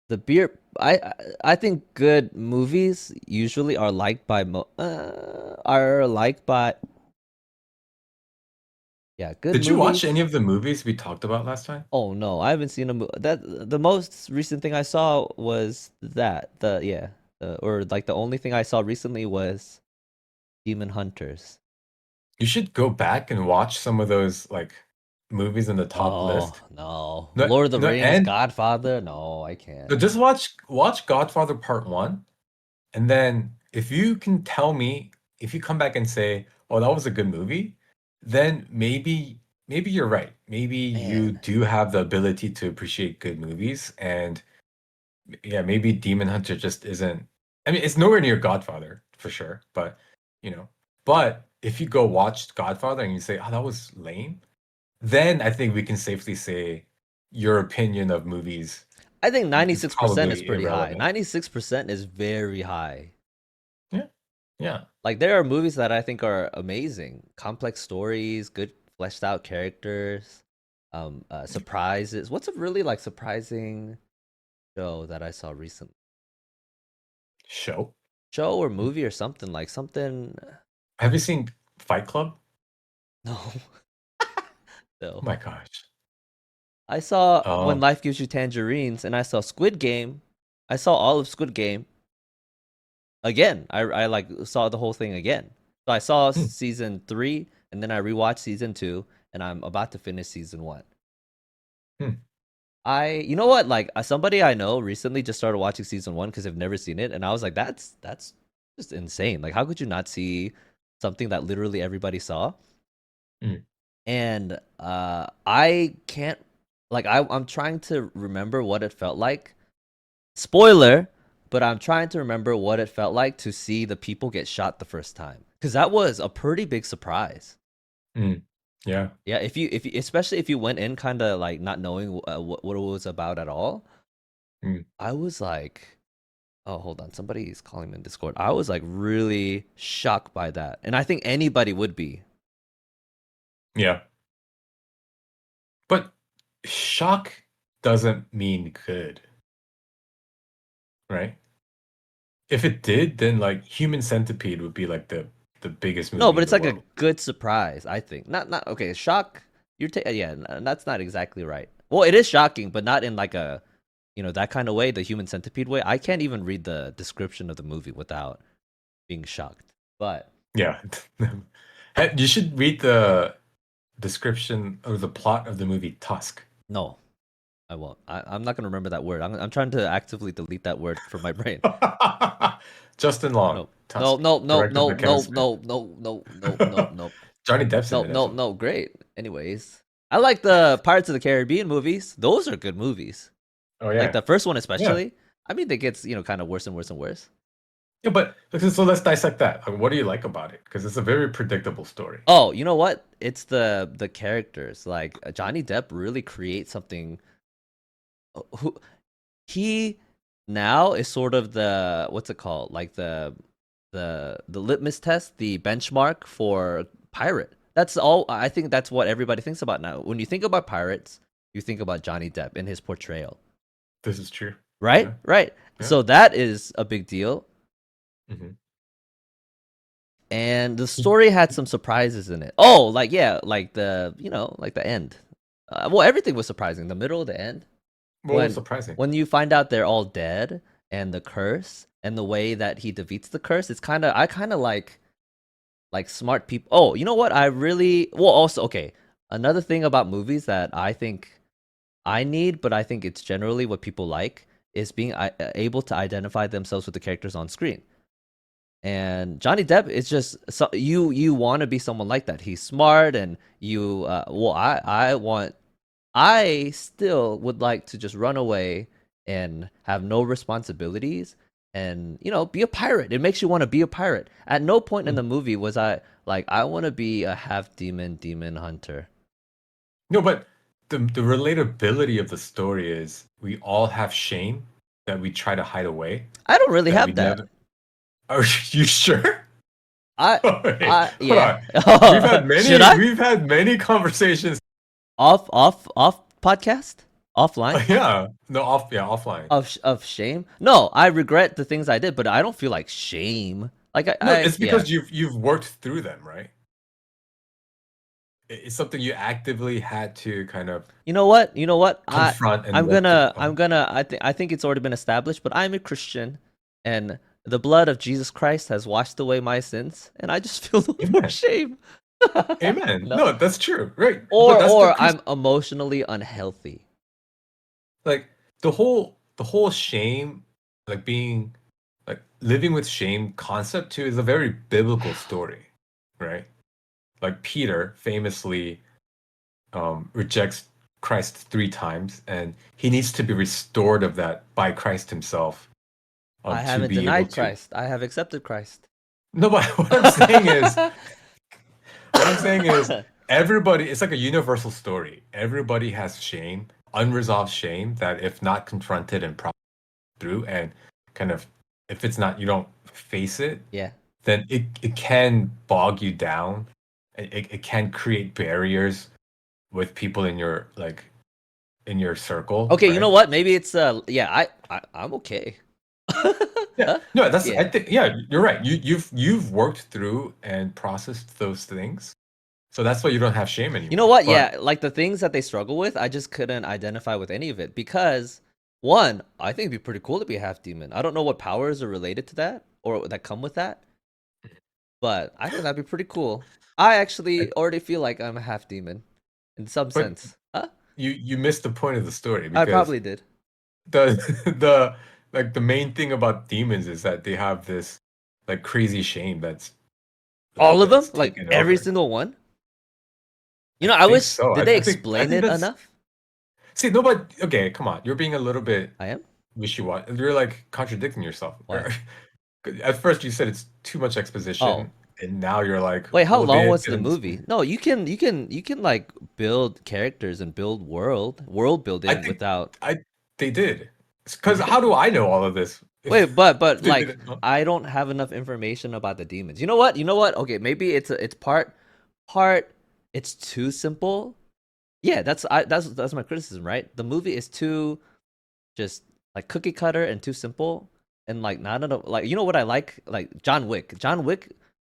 the beer. I think good movies usually are liked by are liked by yeah good Did you watch movies. any of the movies we talked about last time? Oh no, I haven't seen a movie. That the most recent thing I saw was that the yeah. Or like the only thing I saw recently was Demon Hunters. You should go back and watch some of those like movies in the top Oh list. no, No, Lord of the no, Rings, and Godfather. No, I can't. no, just watch Godfather Part One, and then if you can tell me, if you come back and say, "Oh, that was a good movie," then maybe you're right. Maybe you Man, do have the ability to appreciate good movies, and yeah, maybe Demon Hunter just isn't. I mean, it's nowhere near Godfather for sure, but you know, but if you go watch Godfather and you say, "Oh, that was lame," then I think we can safely say your opinion of movies I think is 96% is probably pretty high. irrelevant. 96% is very high. Yeah, yeah, Like there are movies that I think are amazing, complex stories, good fleshed out characters, surprises. What's a really like surprising show that I saw recently? show. Show or movie or something like something. Have you seen Fight Club? No, no. My gosh. I saw When Um, Life Gives You Tangerines, and I saw Squid Game. I saw all of Squid Game again. I like saw the whole thing again. So I saw hmm, season 3, and then I rewatched season 2, and I'm about to finish season 1. hmm, You know what? Like somebody I know recently just started watching season 1 because they've never seen it, and I was like, that's just insane. Like, how could you not see something that literally everybody saw? hmm, And I can't like I'm trying to remember what it felt like. Spoiler, but I'm trying to remember what it felt like to see the people get shot the first time because that was a pretty big surprise. hmm. Yeah. Yeah, if you especially if you went in kind of like not knowing what it was about at all, Hmm. I was like, oh, hold on, somebody's calling me in Discord. I was like really shocked by that, and I think anybody would be. Yeah. But shock doesn't mean good, right? If it did, then like Human Centipede would be like the biggest No, movie but in it's the like a world. good surprise. I think not okay. Shock. Yeah. That's not exactly right. Well, it is shocking, but not in like a that kind of way, the human centipede way. I can't even read the description of the movie without being shocked. But Yeah. You should read the description or the plot of the movie Tusk. no, I won't. I'm not gonna remember that word. I'm trying to actively delete that word from my brain. Justin Long, No, no, Tusk, no, no, directed no, by Kevin no, Smith. no, no, no, no, no, no, Johnny Depp's in no, it as no, well. no. Great. Anyways, I like the Pirates of the Caribbean movies. Those are good movies. Oh Like yeah, the first one yeah, especially. I mean, it gets kind of worse and worse and worse. yeah. But so let's dissect that. Like, what do you like about it? Because it's a very predictable story. Oh, you know what? It's the characters. Like Johnny Depp really creates something. Who he now is sort of the what's it called? Like the litmus test, the benchmark for pirate. That's all. I think that's what everybody thinks about now. When you think about pirates, you think about Johnny Depp and his portrayal, This is true. right? Yeah, Right. yeah. So that is a big deal. Hmm. And the story had some surprises in it. Oh, like yeah, like like the end. Well, everything was surprising. The middle, the end, What was when surprising? when you find out they're all dead and the curse and the way that he defeats the curse, it's kind of I kind of like smart people. Oh, you know what? I really well also okay. Another thing about movies that I think I need, but I think it's generally what people like is being able to identify themselves with the characters on screen. And Johnny Depp is just you want to be someone like that. He's smart and you well I still would like to just run away and have no responsibilities and be a pirate. It makes you want to be a pirate. At no point in Mm. the movie was I like I want to be a half demon hunter. No, but the relatability of the story is we all have shame that we try to hide away, I don't really that we have that. never. Are you sure? I Wait, I hold yeah. on. Should I? We've had many conversations. Off podcast? Offline? Yeah, no, offline. Of shame? No, I regret the things I did, but I don't feel like shame. Like No, I it's yeah. because you've worked through them, right? It's something you actively had to kind of You know what? You know what? confront and I'm work through. gonna I think it's already been established, but I'm a Christian and the blood of Jesus Christ has washed away my sins, and I just feel no more Amen. shame. Amen. No, No, that's true. Right. But that's the I'm emotionally unhealthy. like the whole shame, like being like living with shame concept too is a very biblical story, right? Like Peter famously rejects Christ 3 times, and he needs to be restored of that by Christ himself I to haven't be able denied to. Christ. I have accepted Christ. No, but what I'm saying is everybody, it's like a universal story. Everybody has shame, unresolved shame that if not confronted and processed through and kind of if it's not you don't face it, Yeah. then it can bog you down. It can create barriers with people in your in your circle, Okay, you know right? what? Maybe it's yeah, I'm okay. Yeah. No, that's I Yeah. think yeah, you're right. You've worked through and processed those things. So that's why you don't have shame You know anymore. what? But Yeah, like the things that they struggle with, I just couldn't identify with any of it because one, I think it'd be pretty cool to be a half demon. I don't know what powers are related to that or that come with that, but I think that'd be pretty cool. I actually already feel like I'm a half demon in some but sense. Huh? you missed the point of the story I because probably did. the the the main thing about demons is that they have this crazy shame that's All of them? that's Like taken every over. single one? I You know, I think wish so. did they I explain think it that's enough? see no, but okay, come on. You're being a little bit I am? wishy-washy. You're like contradicting yourself. Why? At first you said it's too much Oh. exposition, and now you're like, Wait, how well, long they was the didn't movie? explain it. No, you can like build characters and build world I building think without I they did. they Because did? how do I know all of this Wait, but if they like didn't know? I don't have enough information about the demons. You know what? You know what? Okay, maybe it's part it's too simple. Yeah, that's my criticism, right? The movie is too just like cookie cutter and too simple and like not enough like you know what I like John Wick. John Wick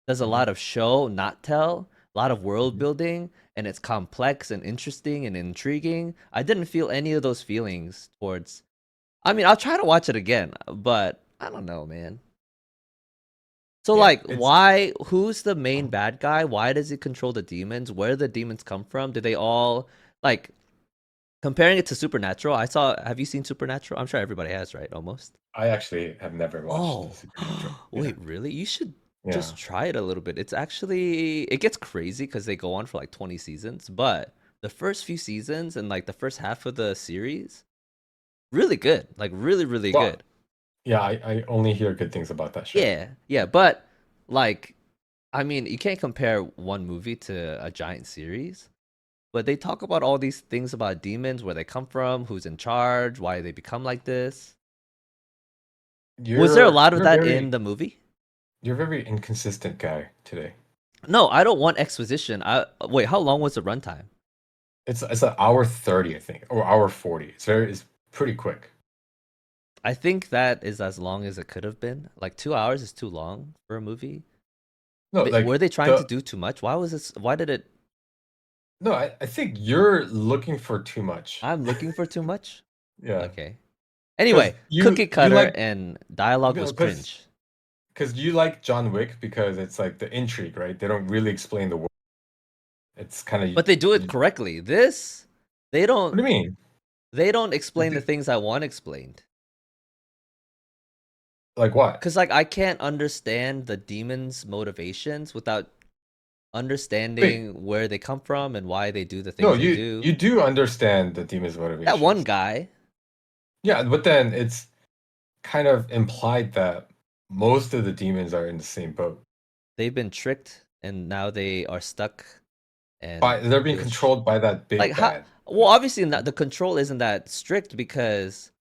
does a Mhm, lot of show, not tell, a lot of world mhm. building, and it's complex and interesting and intriguing. I didn't feel any of those feelings towards. I mean, I'll try to watch it again, but I don't know, man. So Yeah, like it's why who's the main um, bad guy? Why does he control the demons? Where do the demons come from? Do they all like comparing it to Supernatural? I saw have you seen Supernatural? I'm sure everybody has, right? Almost. I actually have never watched Oh. Supernatural. Yeah, Wait, really? You should yeah. just try it a little bit. It's actually it gets crazy because they go on for like 20 seasons, but the first few seasons and like the first half of the series, really good. Like really, really Well, good. yeah, I only hear good things about that show. Yeah, yeah, but like I mean, you can't compare one movie to a giant series, but they talk about all these things about demons, where they come from, who's in charge, why they become like this. Was there a You're lot of you're that in very the movie? you're a very inconsistent guy today. No, I don't want exposition. I wait, how long was the runtime? It's an hour 30, I think, or hour 40. It's pretty quick. I think that is as long as it could have been. Like 2 hours is too long for a movie. No, Were like they trying to the do too much? Why was this? Why did it? no, I think you're looking for too much. I'm looking for too much. Yeah, Okay. because Anyway, you cookie you cutter like and dialogue was because cringe, you like John Wick because it's like the intrigue, right? They don't really explain the world. It's kind of but they do it correctly. This, they what don't. do you mean? They don't explain the Th- things I want explained. Like what? Cause like I can't understand the demons' motivations without Wait, understanding where they come from and why they do the no, things they do. you do understand the demon's That one motivations. guy, Yeah, but then it's kind of implied that most of the demons are in the same boat. they've been tricked and now they are stuck and By they're being feel sh- controlled by that like big how. bad. Well, obviously not. The control isn't that strict because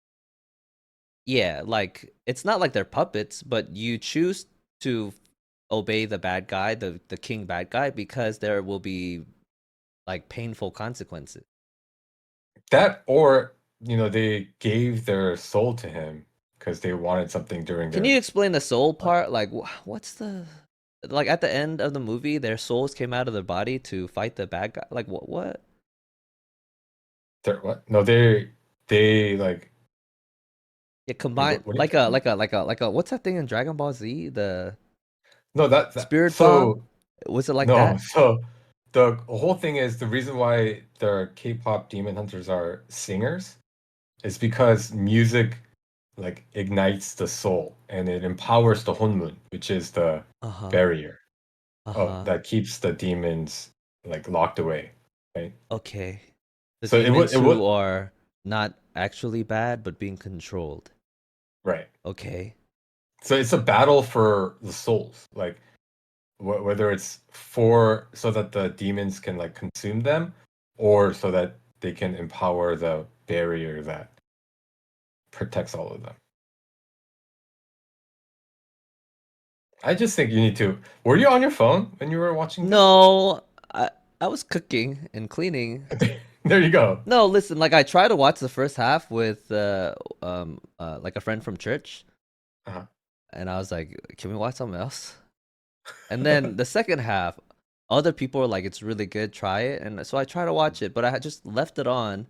yeah, like it's not like they're puppets, but you choose to obey the bad guy, the king bad guy, because there will be like painful consequences. That or they gave their soul to him because they wanted something during Can you their explain the soul life. part? Like, what's the like at the end of the movie, their souls came out of their body to fight the bad guy. Like, what? What? What? No, they like Yeah, Wait, combined what are you talking about? like a what's that thing in Dragon Ball Z? The No, that Spirit Bomb? so Was it like no, that? so the whole thing is the reason why the K-pop Demon Hunters are singers is because music like ignites the soul and it empowers the Honmun, which is the Uh-huh. barrier Uh-huh. that keeps the demons like locked away, right? Okay. The So demons it who would are not actually bad but being controlled. right. Okay. So it's a battle for the souls, like whether it's for so that the demons can like consume them, or so that they can empower the barrier that protects all of them. I just think you need to. Were you on your phone when you were watching this? No, I was cooking and cleaning. There you go. No, listen, like I tried to watch the first half with like a friend from church, Uh-huh. and I was like, "Can we watch something else?" And then the second half, other people were like, "It's really good, try it." And so I tried to watch it, but I had just left it on,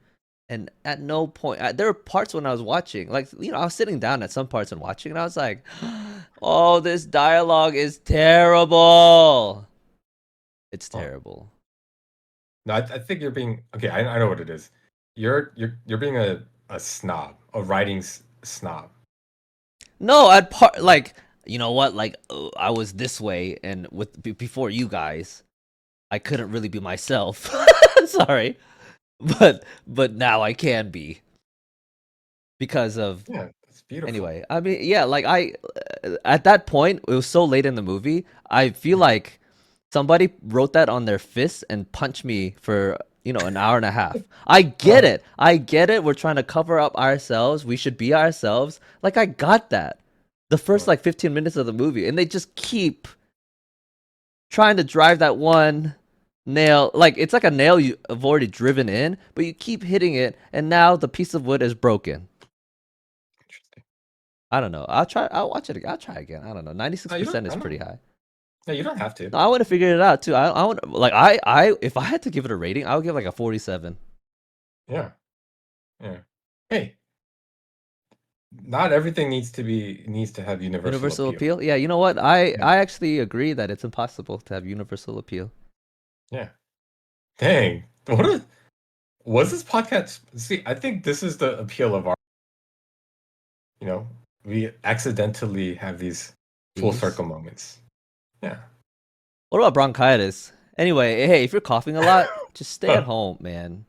and at no point there were parts when I was watching, like I was sitting down at some parts and watching, and I was like, "Oh, this dialogue is terrible. It's Oh. terrible." No, I think you're being okay. I know what it is. You're being a snob, a writing snob. No, I'd part like you know what, like I was this way, and with before you guys, I couldn't really be myself. Sorry, but now I can be because of Yeah, it's beautiful. anyway. I mean, yeah, like I at that point it was so late in the movie. I feel Mhm. like somebody wrote that on their fist and punched me for an hour and a half. I get Uh, it. I get it. We're trying to cover up ourselves. We should be ourselves. Like I got that. The first uh, like 15 minutes of the movie, and they just keep trying to drive that one nail. Like it's like a nail you have already driven in, but you keep hitting it, and now the piece of wood is broken. interesting. I don't know. I'll try. I'll watch it again. I'll try again. I don't know. Ninety six No, you don't. percent is I pretty don't. high. No, you don't have to. No, I want to figure it out too. I want like I if I had to give it a rating, I would give like a 47. Yeah, yeah. Hey, not everything needs to have universal Universal appeal. appeal. Yeah, you know what? I Yeah, I actually agree that it's impossible to have universal appeal. yeah. Dang, was this podcast? See, I think this is the appeal of our. You know, we accidentally have these full These. circle moments. Yeah. What about bronchitis? Anyway, hey, if you're coughing a lot, just stay at Huh. home, man.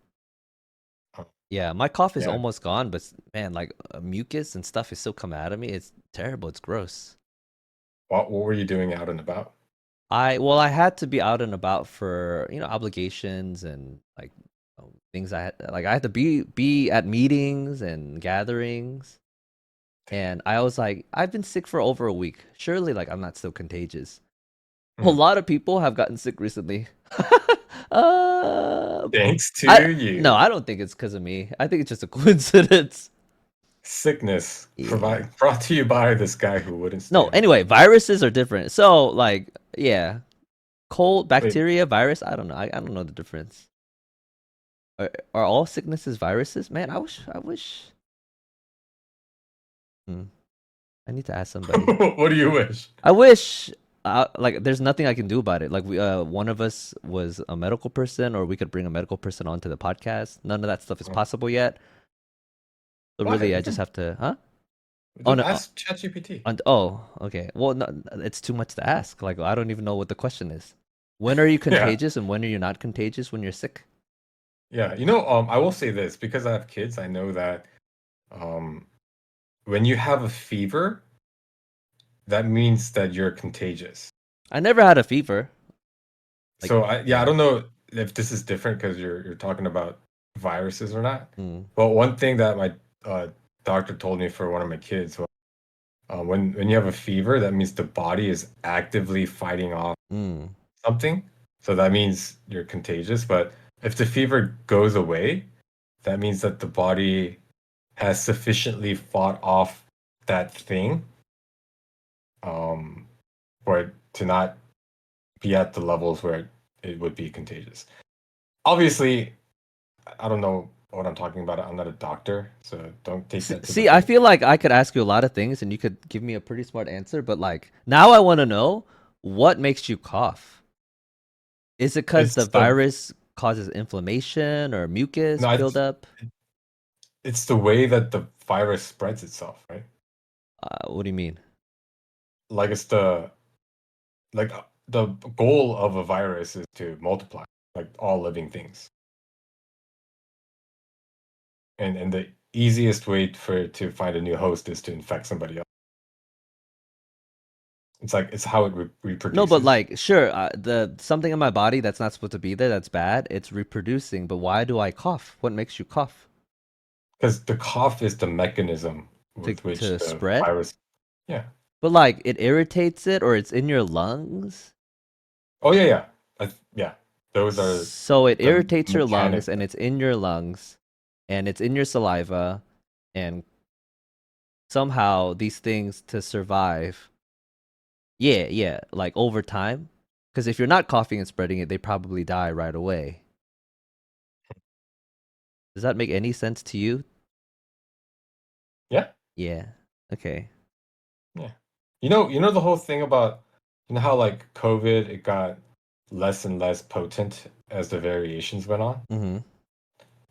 Oh, Yeah, my cough is yeah. almost gone, but man, like mucus and stuff is still coming out of me. It's terrible. It's gross. What were you doing out and about? I had to be out and about for obligations and like things I had to be at meetings and gatherings, and I was like, I've been sick for over a week. Surely, like I'm not still contagious. A Hmm. lot of people have gotten sick recently. uh, Thanks I to no, you. I don't think it's because of me. I think it's just a coincidence. Sickness Yeah. brought to you by this guy who wouldn't stay No, home. anyway, viruses are different. So, like, yeah, cold, Wait, bacteria, virus. I don't know. I don't know the difference. Are all sicknesses viruses? Man, I wish. Hmm, I need to ask somebody. what do you wish? I wish. Like, there's nothing I can do about it. Like, one of us was a medical person, or we could bring a medical person onto the podcast. None of that stuff is Oh, possible yet. So why? really, I You just can have to, huh? Oh just no. ask ChatGPT. Oh, okay. Well, no, it's too much to ask. Like, I don't even know what the question is. When are you Yeah, contagious and when are you not contagious when you're sick? yeah. I will say this because I have kids. I know that um, when you have a fever, that means that you're contagious. I never had a fever. Like, So I yeah. don't know if this is different because you're talking about viruses or not. Mm, But one thing that my uh, doctor told me for one of my kids was when you have a fever, that means the body is actively fighting off mm. something. So that means you're contagious. But if the fever goes away, that means that the body has sufficiently fought off that thing um, for it to not be at the levels where it would be contagious. Obviously, I don't know what I'm talking about. I'm not a doctor, so don't take that to the See, I bank. feel like I could ask you a lot of things and you could give me a pretty smart answer, but like now I want to know what makes you cough. Is it because the It's the virus causes inflammation or mucus no, buildup? it's the way that the virus spreads itself, right? What do you mean? Like it's the goal of a virus is to multiply, like all living things. And the easiest way for it to find a new host is to infect somebody else. It's like it's how it No, but reproduces. like, sure, the something in my body that's not supposed to be there, that's bad. It's reproducing, but why do I cough? What makes you cough? Because the cough is the mechanism To with which to the spread? virus. Yeah. But like, it irritates it, or it's in your lungs. Oh yeah, yeah, yeah. Those are So it the irritates your lungs, mechanics. and it's in your lungs, and it's in your saliva, and somehow these things to survive. Yeah, yeah, like over time. Because if you're not coughing and spreading it, they probably die right away. Does that make any sense to you? Yeah, Yeah. Okay. yeah. You know the whole thing about how like COVID it got less and less potent as the variations went on, Mm-hmm.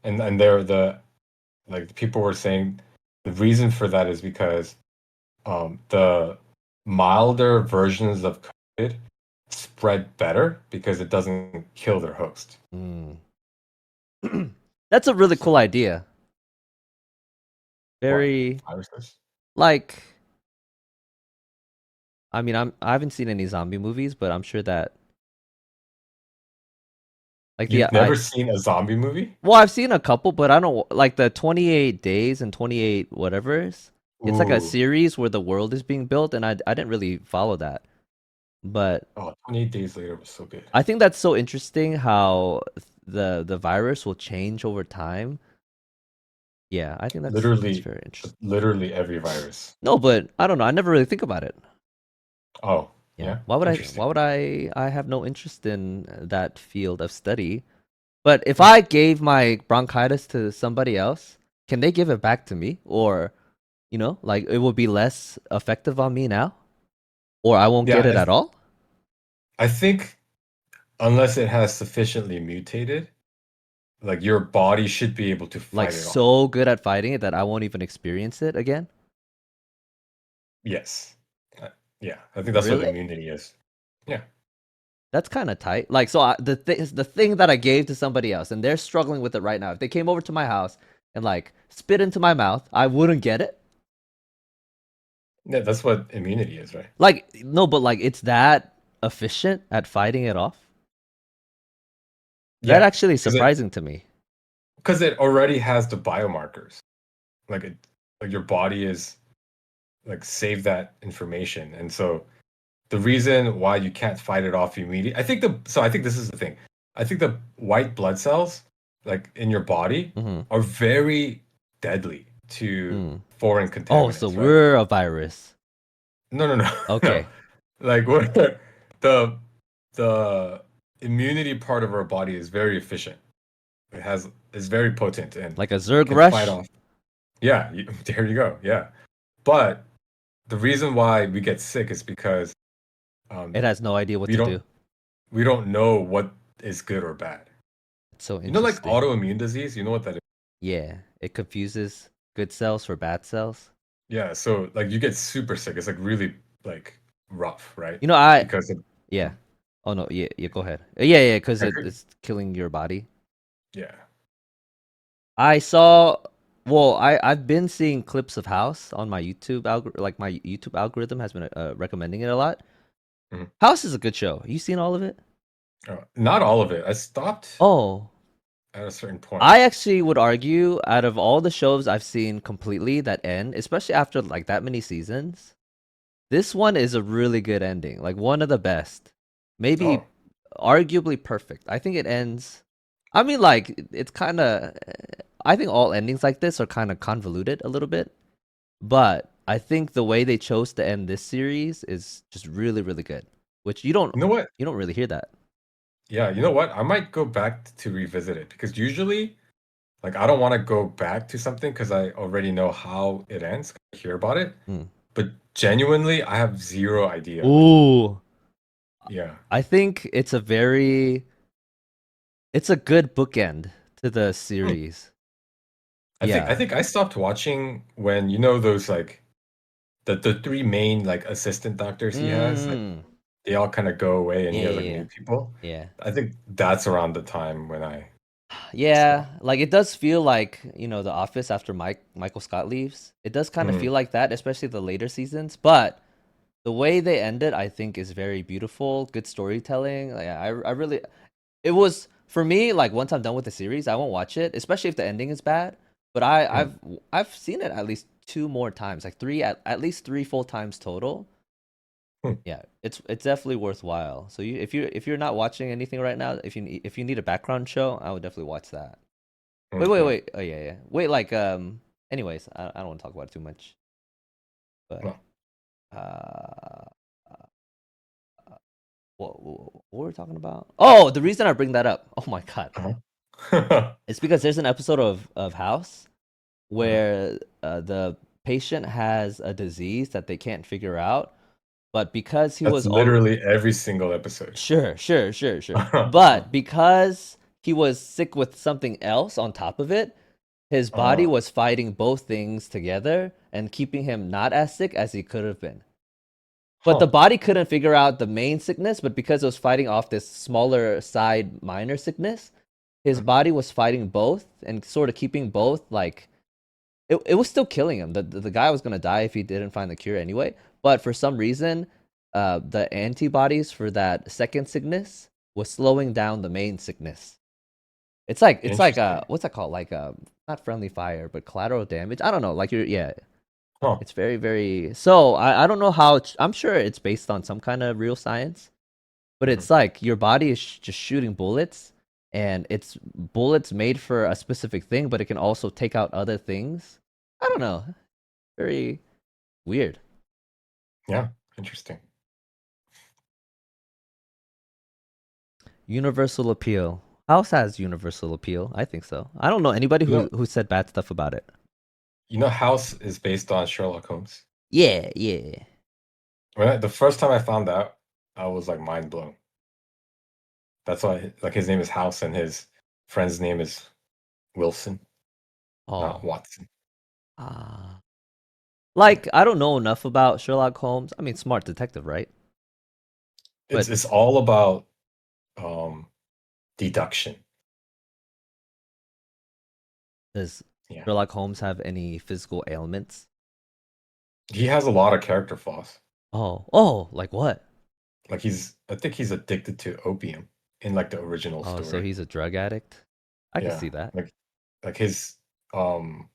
and there the like the people were saying the reason for that is because the milder versions of COVID spread better because it doesn't kill their host. Mm. That's a really cool So idea. what Very viruses? like I mean I haven't seen any zombie movies, but I'm sure that like the You've I never seen a zombie movie? well I've seen a couple, but I don't like the 28 days and 28 whatever's. It's like a Ooh, series where the world is being built, and I didn't really follow that. But oh, 28 Days Later was so good. I think that's so interesting how the virus will change over time. Yeah, I think that's Literally, very interesting. literally every virus. No, but I don't know. I never really think about it. Oh, Yeah. yeah, Why would I interesting. why would I have no interest in that field of study? But if I gave my bronchitis to somebody else, can they give it back to me? Or, like it will be less effective on me now? Or I won't Yeah, get it at all? I think unless it has sufficiently mutated, like your body should be able to Like fight it off. so good at fighting it that I won't even experience it again? Yes. Uh, yeah, I think that's what Really? immunity is. Yeah. That's kind of tight. Like, so the thing that I gave to somebody else, and they're struggling with it right now. If they came over to my house and like spit into my mouth, I wouldn't get it. Yeah, that's what immunity is, right? Like, no, but like it's that efficient at fighting it off. That Yeah, actually is surprising to me. because it already has the biomarkers. Like it, like your body is like save that information, and so the reason why you can't fight it off immediately, I think this is the thing. I think the white blood cells, like in your body, Mm-hmm. are very deadly to Mm. foreign Oh, so contaminants, right? we're a virus. No, no, no, no. Okay, Like what the the immunity part of our body is very efficient. It has is very potent and like a Zerg can fight rush. off. Yeah, there you go. Yeah, but the reason why we get sick is because It um, has no idea what we to do. don't know what is good or bad. It's so Like interesting. autoimmune disease. You know what that is? Yeah, it confuses good cells for bad cells. Yeah. So like you get super sick. It's like really like rough, right? You know, I Because it, yeah. mm, Oh no, yeah, yeah. Go ahead. Yeah, because like, it's killing your body. yeah. I saw. Well, I've been seeing clips of House on my YouTube like my YouTube algorithm has been recommending it a lot. Mhm. House is a good show. You seen all of it? Not all of it. I stopped Oh, at a certain point. I actually would argue out of all the shows I've seen completely that end, especially after like that many seasons, this one is a really good ending. Like one of the best. Oh, Maybe arguably perfect. I think it ends. I mean, like it's kind of. I think all endings like this are kind of convoluted a little bit, but I think the way they chose to end this series is just really, really good. Which you know what? you don't really hear that. Yeah, you know what? I might go back to revisit it because usually Like I don't want to go back to something because I already know how it ends. I hear about it, Mm. but genuinely, I have zero idea. Like, Ooh, yeah. I think it's a good bookend to the Hmm. series. I Yeah. think I stopped watching when you know those like the three main like assistant doctors he has, like Mm. they all kind of go away and Yeah, he has like yeah, new people. yeah. I think that's around the time when I Yeah, stopped. like it does feel like, The Office after Michael Scott leaves. It does kind of Mm, feel like that, especially the later seasons, but the way they ended, I think, is very beautiful. Good storytelling. Like I really, it was for me. Like once I'm done with the series, I won't watch it, especially if the ending is bad. But mm, I've seen it at least two more times, like three at least three full times total. mm. Yeah, it's definitely worthwhile. So if you're not watching anything right now, if you need a background show, I would definitely watch that. Okay. Wait. Oh yeah, yeah. Wait, like Anyways, I don't want to talk about it too much, but Well, uh. What were we talking about? Oh, the reason I bring that up. Oh my god, uh-huh. it's because there's an episode of House Uh-huh. where the patient has a disease that they can't figure out, but because he That's was all literally every single episode. sure, Uh-huh. but because he was sick with something else on top of it, his body Uh, was fighting both things together and keeping him not as sick as he could have been. But the huh. body couldn't figure out the main sickness, but because it was fighting off this smaller side minor sickness, his Mm, body was fighting both and sort of keeping both like it was still killing him. The guy was gonna die if he didn't find the cure anyway. But for some reason, the antibodies for that second sickness was slowing down the main sickness. It's like interesting. what's that called? Like not friendly fire, but collateral damage. I don't know. Like you're yeah, Huh. it's very, very. So I don't know how. I'm sure it's based on some kind of real science, but Mhm. it's like your body is just shooting bullets, and it's bullets made for a specific thing, but it can also take out other things. I don't know. Very weird. Yeah, interesting. Universal appeal. House has universal appeal. I think so. I don't know anybody You know, who said bad stuff about it. House is based on Sherlock Holmes. Yeah, yeah. The first time I found out, I was like mind blown. That's why, like, his name is House and his friend's name is Wilson, not Oh. Watson. Ah. Yeah. Like I don't know enough about Sherlock Holmes. I mean, smart detective, right? It's But it's all about um deduction. does Yeah. Sherlock Holmes have any physical ailments? He has a lot of character flaws. Oh, like what? Like I think he's addicted to opium in like the original Oh, so story. he's a drug addict? I can Yeah. see that. Like his um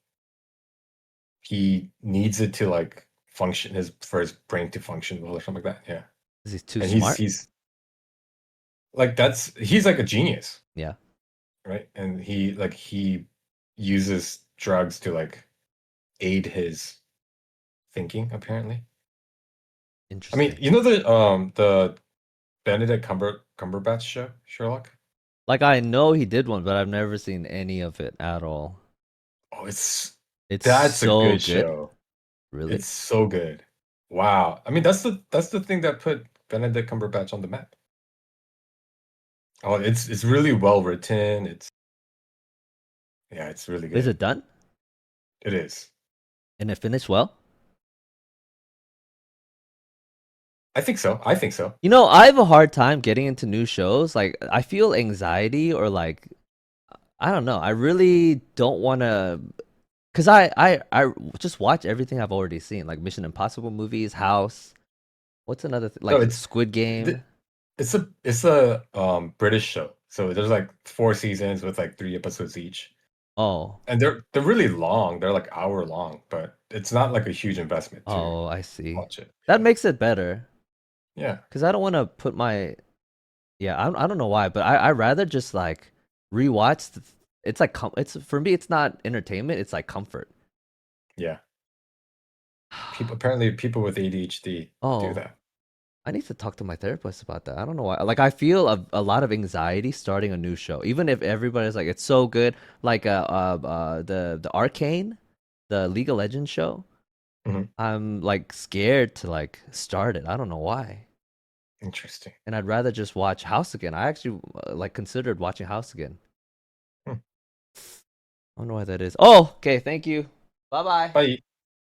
he needs it to like function his for his brain to function well or something like that. Yeah. Is he too And smart? he's like he's like a genius, Yeah, right? And he uses drugs to like aid his thinking apparently. I mean, interesting. you know the Benedict Cumberbatch show, Sherlock? Like I know he did one, but I've never seen any of it at all. Oh, It's that's a so good good. show. Really? It's so good. Wow. I mean, that's the thing that put Benedict Cumberbatch on the map. Oh, it's really well written. It's really Is good. it done? It is. And it finished well? I think so. I think so. I have a hard time getting into new shows. Like I feel anxiety or like I don't know. I really don't want to cuz I just watch everything I've already seen, like Mission Impossible movies, House. What's another No, like Squid Game? it's a British show. So there's like four seasons with like three episodes each. Oh. And they're really long. They're like hour long, but it's not like a huge investment to Oh, I see. watch it. That Yeah. makes it better Yeah. because I don't want to put my yeah. I don't know why, but I rather just like rewatch. It's like it's for me. It's not entertainment. It's like comfort. Yeah. People with ADHD do Oh, that. I need to talk to my therapist about that. I don't know why. Like, I feel a lot of anxiety starting a new show, even if everybody's like, it's so good. Like, the Arcane, the League of Legends show. Mhm. I'm like scared to like start it. I don't know why. Interesting. And I'd rather just watch House again. I actually like considered watching House again. Hmm. I don't know why that is. Oh, okay. Thank you. Bye bye. Bye.